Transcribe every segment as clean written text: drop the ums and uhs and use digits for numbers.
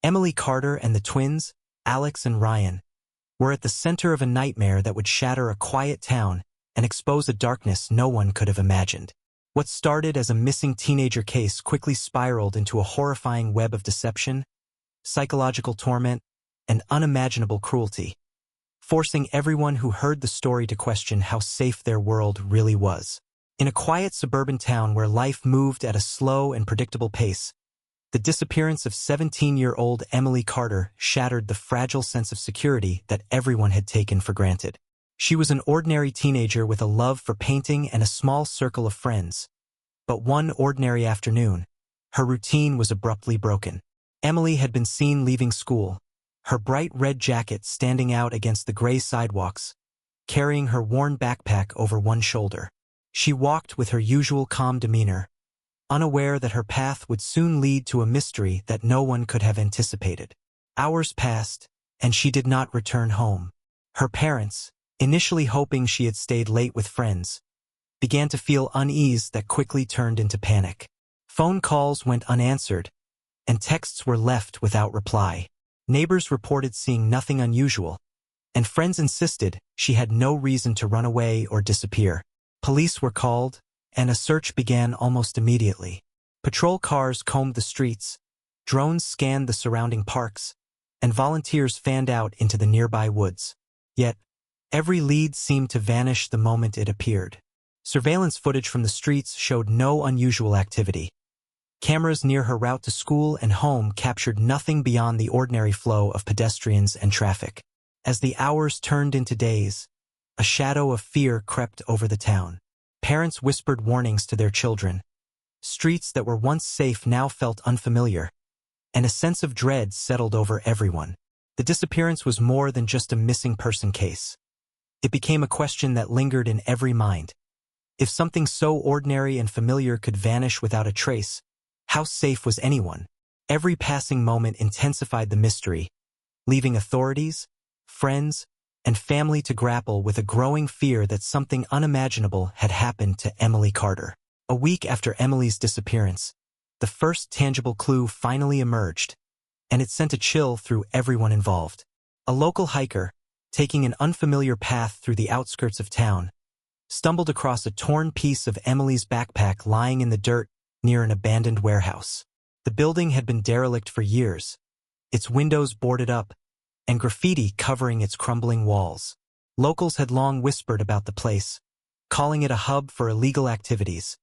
Emily Carter and the twins, Alex and Ryan, were at the center of a nightmare that would shatter a quiet town and expose a darkness no one could have imagined. What started as a missing teenager case quickly spiraled into a horrifying web of deception, psychological torment, and unimaginable cruelty, forcing everyone who heard the story to question how safe their world really was. In a quiet suburban town where life moved at a slow and predictable pace, the disappearance of 17-year-old Emily Carter shattered the fragile sense of security that everyone had taken for granted. She was an ordinary teenager with a love for painting and a small circle of friends. But one ordinary afternoon, her routine was abruptly broken. Emily had been seen leaving school, her bright red jacket standing out against the gray sidewalks, carrying her worn backpack over one shoulder. She walked with her usual calm demeanor, unaware that her path would soon lead to a mystery that no one could have anticipated. Hours passed, and she did not return home. Her parents, initially hoping she had stayed late with friends, began to feel unease that quickly turned into panic. Phone calls went unanswered, and texts were left without reply. Neighbors reported seeing nothing unusual, and friends insisted she had no reason to run away or disappear. Police were called, and a search began almost immediately. Patrol cars combed the streets, drones scanned the surrounding parks, and volunteers fanned out into the nearby woods. Yet, every lead seemed to vanish the moment it appeared. Surveillance footage from the streets showed no unusual activity. Cameras near her route to school and home captured nothing beyond the ordinary flow of pedestrians and traffic. As the hours turned into days, a shadow of fear crept over the town. Parents whispered warnings to their children. Streets that were once safe now felt unfamiliar, and a sense of dread settled over everyone. The disappearance was more than just a missing person case. It became a question that lingered in every mind. If something so ordinary and familiar could vanish without a trace, how safe was anyone? Every passing moment intensified the mystery, leaving authorities, friends, and family to grapple with a growing fear that something unimaginable had happened to Emily Carter. A week after Emily's disappearance, the first tangible clue finally emerged, and it sent a chill through everyone involved. A local hiker, taking an unfamiliar path through the outskirts of town, stumbled across a torn piece of Emily's backpack lying in the dirt near an abandoned warehouse. The building had been derelict for years, its windows boarded up, and graffiti covering its crumbling walls. Locals had long whispered about the place, calling it a hub for illegal activities,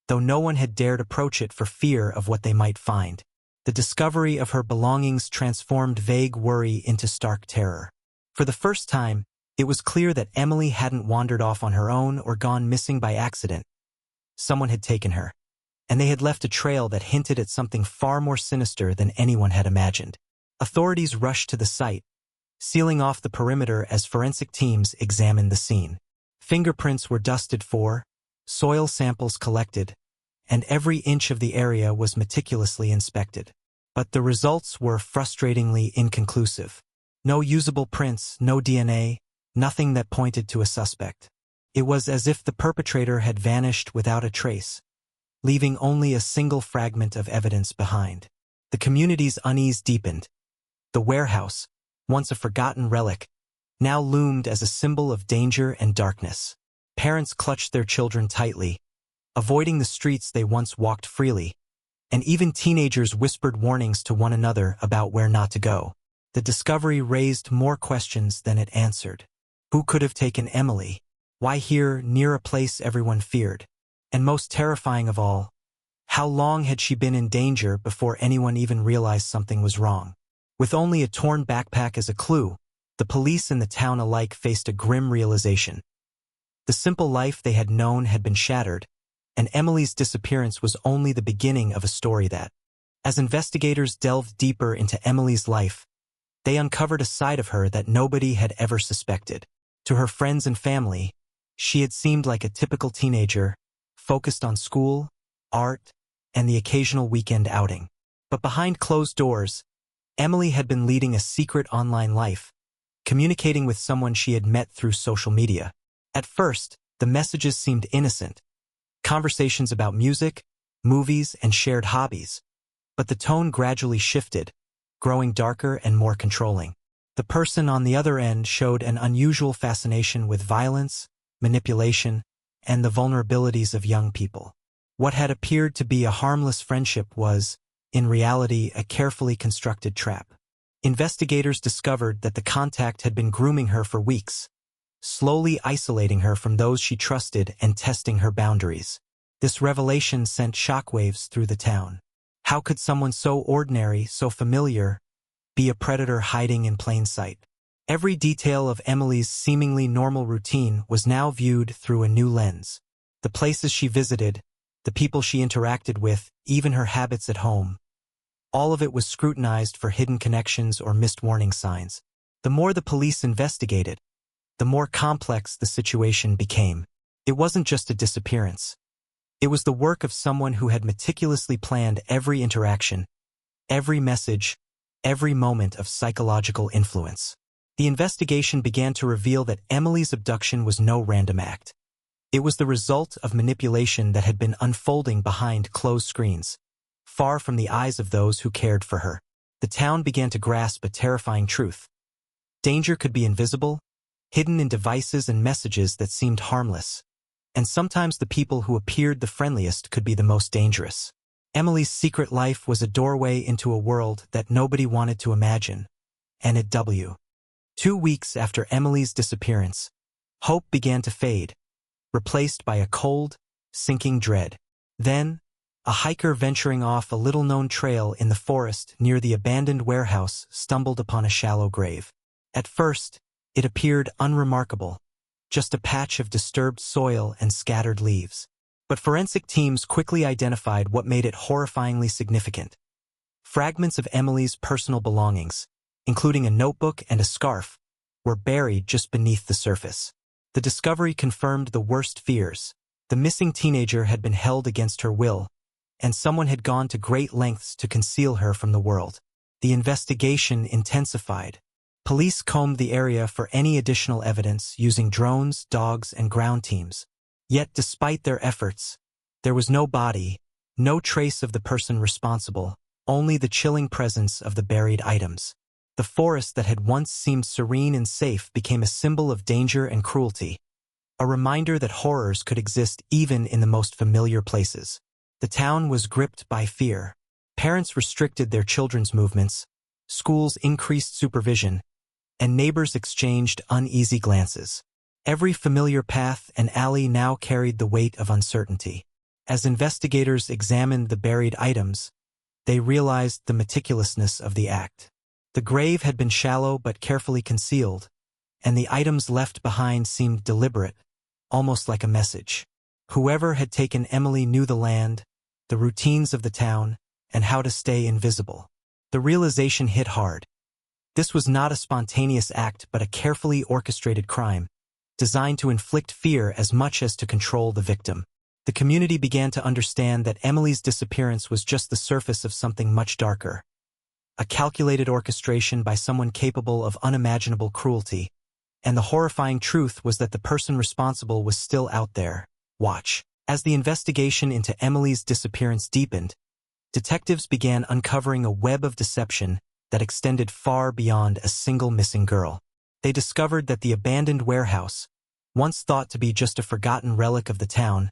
though no one had dared approach it for fear of what they might find. The discovery of her belongings transformed vague worry into stark terror. For the first time, it was clear that Emily hadn't wandered off on her own or gone missing by accident. Someone had taken her, and they had left a trail that hinted at something far more sinister than anyone had imagined. Authorities rushed to the site, sealing off the perimeter as forensic teams examined the scene. Fingerprints were dusted for, soil samples collected, and every inch of the area was meticulously inspected. But the results were frustratingly inconclusive. No usable prints, no DNA, nothing that pointed to a suspect. It was as if the perpetrator had vanished without a trace, leaving only a single fragment of evidence behind. The community's unease deepened. The warehouse, once a forgotten relic, now loomed as a symbol of danger and darkness. Parents clutched their children tightly, avoiding the streets they once walked freely, and even teenagers whispered warnings to one another about where not to go. The discovery raised more questions than it answered. Who could have taken Emily? Why here, near a place everyone feared? And most terrifying of all, how long had she been in danger before anyone even realized something was wrong? With only a torn backpack as a clue, the police and the town alike faced a grim realization. The simple life they had known had been shattered, and Emily's disappearance was only the beginning of a story that, as investigators delved deeper into Emily's life, they uncovered a side of her that nobody had ever suspected. To her friends and family, she had seemed like a typical teenager, focused on school, art, and the occasional weekend outing. But behind closed doors, Emily had been leading a secret online life, communicating with someone she had met through social media. At first, the messages seemed innocent, conversations about music, movies, and shared hobbies. But the tone gradually shifted, growing darker and more controlling. The person on the other end showed an unusual fascination with violence, manipulation, and the vulnerabilities of young people. What had appeared to be a harmless friendship was, in reality, a carefully constructed trap. Investigators discovered that the contact had been grooming her for weeks, slowly isolating her from those she trusted and testing her boundaries. This revelation sent shockwaves through the town. How could someone so ordinary, so familiar, be a predator hiding in plain sight? Every detail of Emily's seemingly normal routine was now viewed through a new lens. The places she visited, the people she interacted with, even her habits at home. All of it was scrutinized for hidden connections or missed warning signs. The more the police investigated, the more complex the situation became. It wasn't just a disappearance. It was the work of someone who had meticulously planned every interaction, every message, every moment of psychological influence. The investigation began to reveal that Emily's abduction was no random act. It was the result of manipulation that had been unfolding behind closed screens, far from the eyes of those who cared for her. The town began to grasp a terrifying truth. Danger could be invisible, hidden in devices and messages that seemed harmless. And sometimes the people who appeared the friendliest could be the most dangerous. Emily's secret life was a doorway into a world that nobody wanted to imagine. N.W. 2 weeks after Emily's disappearance, hope began to fade, replaced by a cold, sinking dread. Then, a hiker venturing off a little-known trail in the forest near the abandoned warehouse stumbled upon a shallow grave. At first, it appeared unremarkable, just a patch of disturbed soil and scattered leaves. But forensic teams quickly identified what made it horrifyingly significant. Fragments of Emily's personal belongings, including a notebook and a scarf, were buried just beneath the surface. The discovery confirmed the worst fears. The missing teenager had been held against her will, and someone had gone to great lengths to conceal her from the world. The investigation intensified. Police combed the area for any additional evidence using drones, dogs, and ground teams. Yet despite their efforts, there was no body, no trace of the person responsible, only the chilling presence of the buried items. The forest that had once seemed serene and safe became a symbol of danger and cruelty, a reminder that horrors could exist even in the most familiar places. The town was gripped by fear. Parents restricted their children's movements, schools increased supervision, and neighbors exchanged uneasy glances. Every familiar path and alley now carried the weight of uncertainty. As investigators examined the buried items, they realized the meticulousness of the act. The grave had been shallow but carefully concealed, and the items left behind seemed deliberate, almost like a message. Whoever had taken Emily knew the land, the routines of the town, and how to stay invisible. The realization hit hard. This was not a spontaneous act but a carefully orchestrated crime, designed to inflict fear as much as to control the victim. The community began to understand that Emily's disappearance was just the surface of something much darker. A calculated orchestration by someone capable of unimaginable cruelty. And the horrifying truth was that the person responsible was still out there. Watch. As the investigation into Emily's disappearance deepened, detectives began uncovering a web of deception that extended far beyond a single missing girl. They discovered that the abandoned warehouse, once thought to be just a forgotten relic of the town,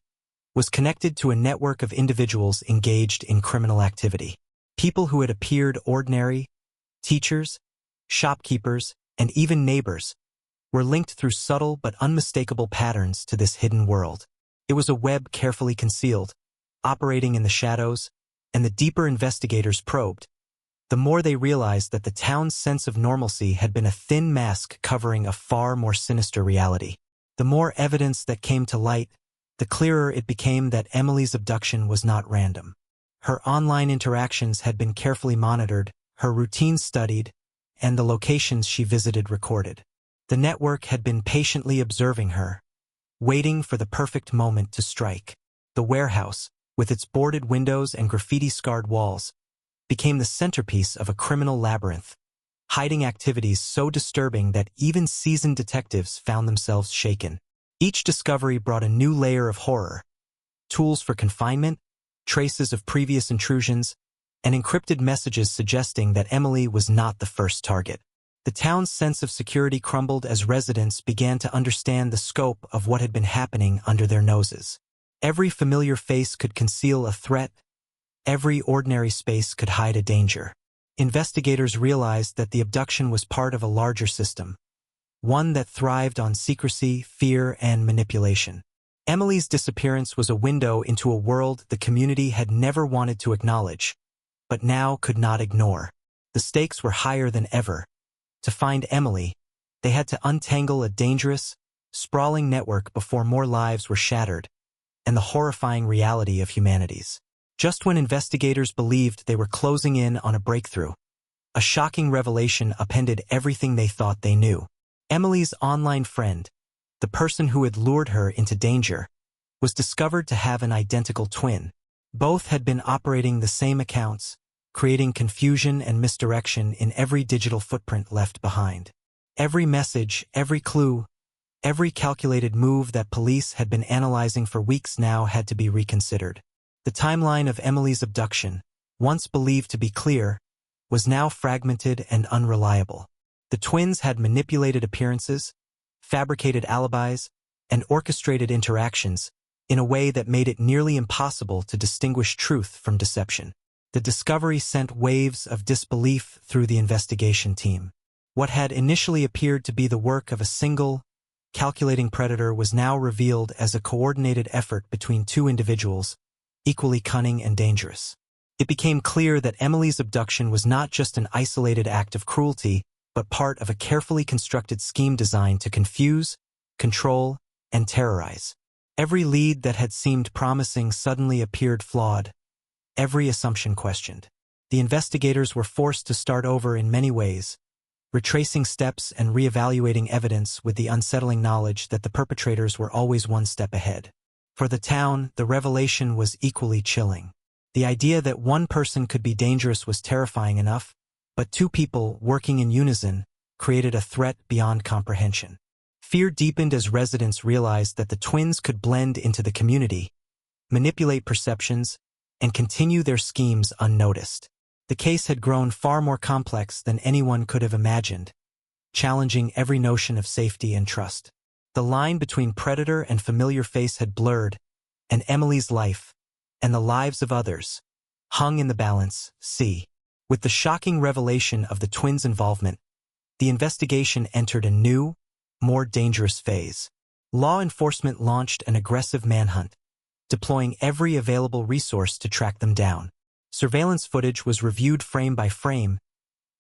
was connected to a network of individuals engaged in criminal activity. People who had appeared ordinary, teachers, shopkeepers, and even neighbors, were linked through subtle but unmistakable patterns to this hidden world. It was a web carefully concealed, operating in the shadows, and the deeper investigators probed, the more they realized that the town's sense of normalcy had been a thin mask covering a far more sinister reality. The more evidence that came to light, the clearer it became that Emily's abduction was not random. Her online interactions had been carefully monitored, her routines studied, and the locations she visited recorded. The network had been patiently observing her, waiting for the perfect moment to strike. The warehouse, with its boarded windows and graffiti-scarred walls, became the centerpiece of a criminal labyrinth, hiding activities so disturbing that even seasoned detectives found themselves shaken. Each discovery brought a new layer of horror: tools for confinement, traces of previous intrusions, and encrypted messages suggesting that Emily was not the first target. The town's sense of security crumbled as residents began to understand the scope of what had been happening under their noses. Every familiar face could conceal a threat. Every ordinary space could hide a danger. Investigators realized that the abduction was part of a larger system, one that thrived on secrecy, fear, and manipulation. Emily's disappearance was a window into a world the community had never wanted to acknowledge, but now could not ignore. The stakes were higher than ever. To find Emily, they had to untangle a dangerous, sprawling network before more lives were shattered, and the horrifying reality of humanity's. Just when investigators believed they were closing in on a breakthrough, a shocking revelation upended everything they thought they knew. Emily's online friend, the person who had lured her into danger, was discovered to have an identical twin. Both had been operating the same accounts, creating confusion and misdirection in every digital footprint left behind. Every message, every clue, every calculated move that police had been analyzing for weeks now had to be reconsidered. The timeline of Emily's abduction, once believed to be clear, was now fragmented and unreliable. The twins had manipulated appearances, fabricated alibis, and orchestrated interactions in a way that made it nearly impossible to distinguish truth from deception. The discovery sent waves of disbelief through the investigation team. What had initially appeared to be the work of a single, calculating predator was now revealed as a coordinated effort between two individuals, equally cunning and dangerous. It became clear that Emily's abduction was not just an isolated act of cruelty, but part of a carefully constructed scheme designed to confuse, control, and terrorize. Every lead that had seemed promising suddenly appeared flawed, every assumption questioned. The investigators were forced to start over in many ways, retracing steps and reevaluating evidence with the unsettling knowledge that the perpetrators were always one step ahead. For the town, the revelation was equally chilling. The idea that one person could be dangerous was terrifying enough, but two people working in unison created a threat beyond comprehension. Fear deepened as residents realized that the twins could blend into the community, manipulate perceptions, and continue their schemes unnoticed. The case had grown far more complex than anyone could have imagined, challenging every notion of safety and trust. The line between predator and familiar face had blurred, and Emily's life, and the lives of others, hung in the balance. With the shocking revelation of the twins' involvement, the investigation entered a new, more dangerous phase. Law enforcement launched an aggressive manhunt, deploying every available resource to track them down. Surveillance footage was reviewed frame by frame,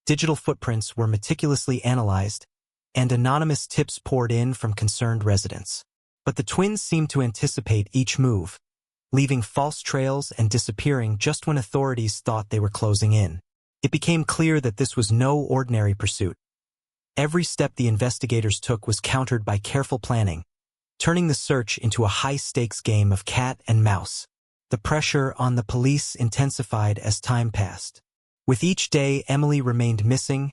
digital footprints were meticulously analyzed, and anonymous tips poured in from concerned residents. But the twins seemed to anticipate each move, leaving false trails and disappearing just when authorities thought they were closing in. It became clear that this was no ordinary pursuit. Every step the investigators took was countered by careful planning, turning the search into a high-stakes game of cat and mouse. The pressure on the police intensified as time passed. With each day Emily remained missing,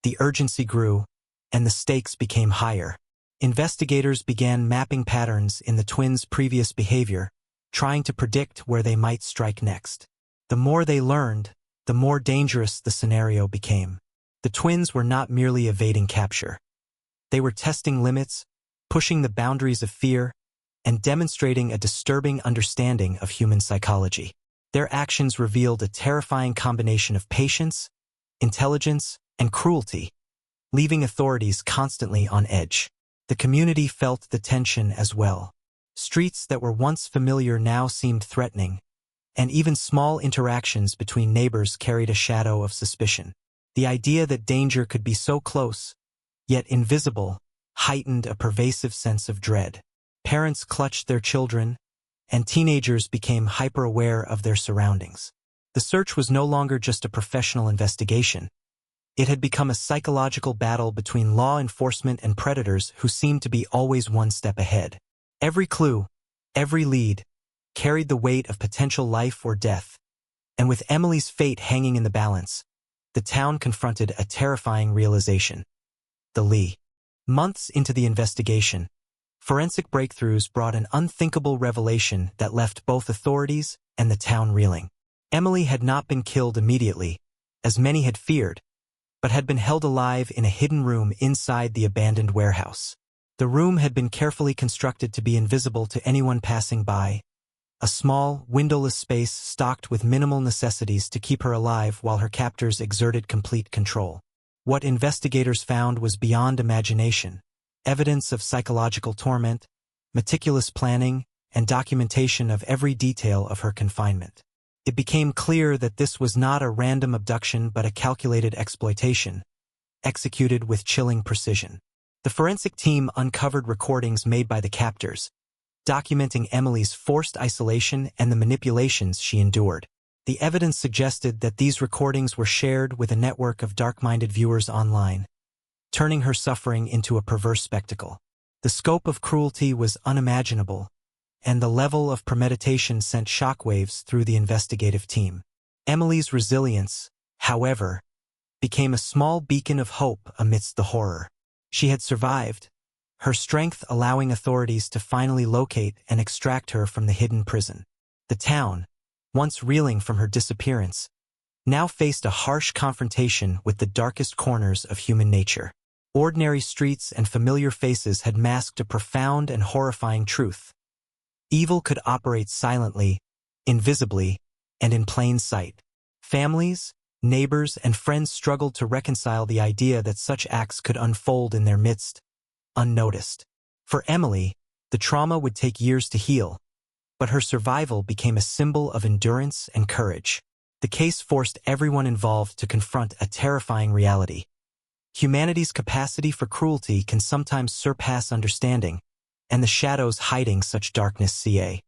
the urgency grew, and the stakes became higher. Investigators began mapping patterns in the twins' previous behavior, trying to predict where they might strike next. The more they learned, the more dangerous the scenario became. The twins were not merely evading capture. They were testing limits, pushing the boundaries of fear, and demonstrating a disturbing understanding of human psychology. Their actions revealed a terrifying combination of patience, intelligence, and cruelty, leaving authorities constantly on edge. The community felt the tension as well. Streets that were once familiar now seemed threatening, and even small interactions between neighbors carried a shadow of suspicion. The idea that danger could be so close, yet invisible, heightened a pervasive sense of dread. Parents clutched their children, and teenagers became hyper-aware of their surroundings. The search was no longer just a professional investigation. It had become a psychological battle between law enforcement and predators who seemed to be always one step ahead. Every clue, every lead, carried the weight of potential life or death, and with Emily's fate hanging in the balance, the town confronted a terrifying realization. Months into the investigation, forensic breakthroughs brought an unthinkable revelation that left both authorities and the town reeling. Emily had not been killed immediately, as many had feared, but had been held alive in a hidden room inside the abandoned warehouse. The room had been carefully constructed to be invisible to anyone passing by, a small, windowless space stocked with minimal necessities to keep her alive while her captors exerted complete control. What investigators found was beyond imagination: evidence of psychological torment, meticulous planning, and documentation of every detail of her confinement. It became clear that this was not a random abduction but a calculated exploitation, executed with chilling precision. The forensic team uncovered recordings made by the captors, documenting Emily's forced isolation and the manipulations she endured. The evidence suggested that these recordings were shared with a network of dark-minded viewers online, turning her suffering into a perverse spectacle. The scope of cruelty was unimaginable, and the level of premeditation sent shockwaves through the investigative team. Emily's resilience, however, became a small beacon of hope amidst the horror. She had survived, her strength allowing authorities to finally locate and extract her from the hidden prison. The town, once reeling from her disappearance, now faced a harsh confrontation with the darkest corners of human nature. Ordinary streets and familiar faces had masked a profound and horrifying truth. Evil could operate silently, invisibly, and in plain sight. Families, neighbors, and friends struggled to reconcile the idea that such acts could unfold in their midst, unnoticed. For Emily, the trauma would take years to heal, but her survival became a symbol of endurance and courage. The case forced everyone involved to confront a terrifying reality. Humanity's capacity for cruelty can sometimes surpass understanding, and the shadows hiding such darkness. Ca.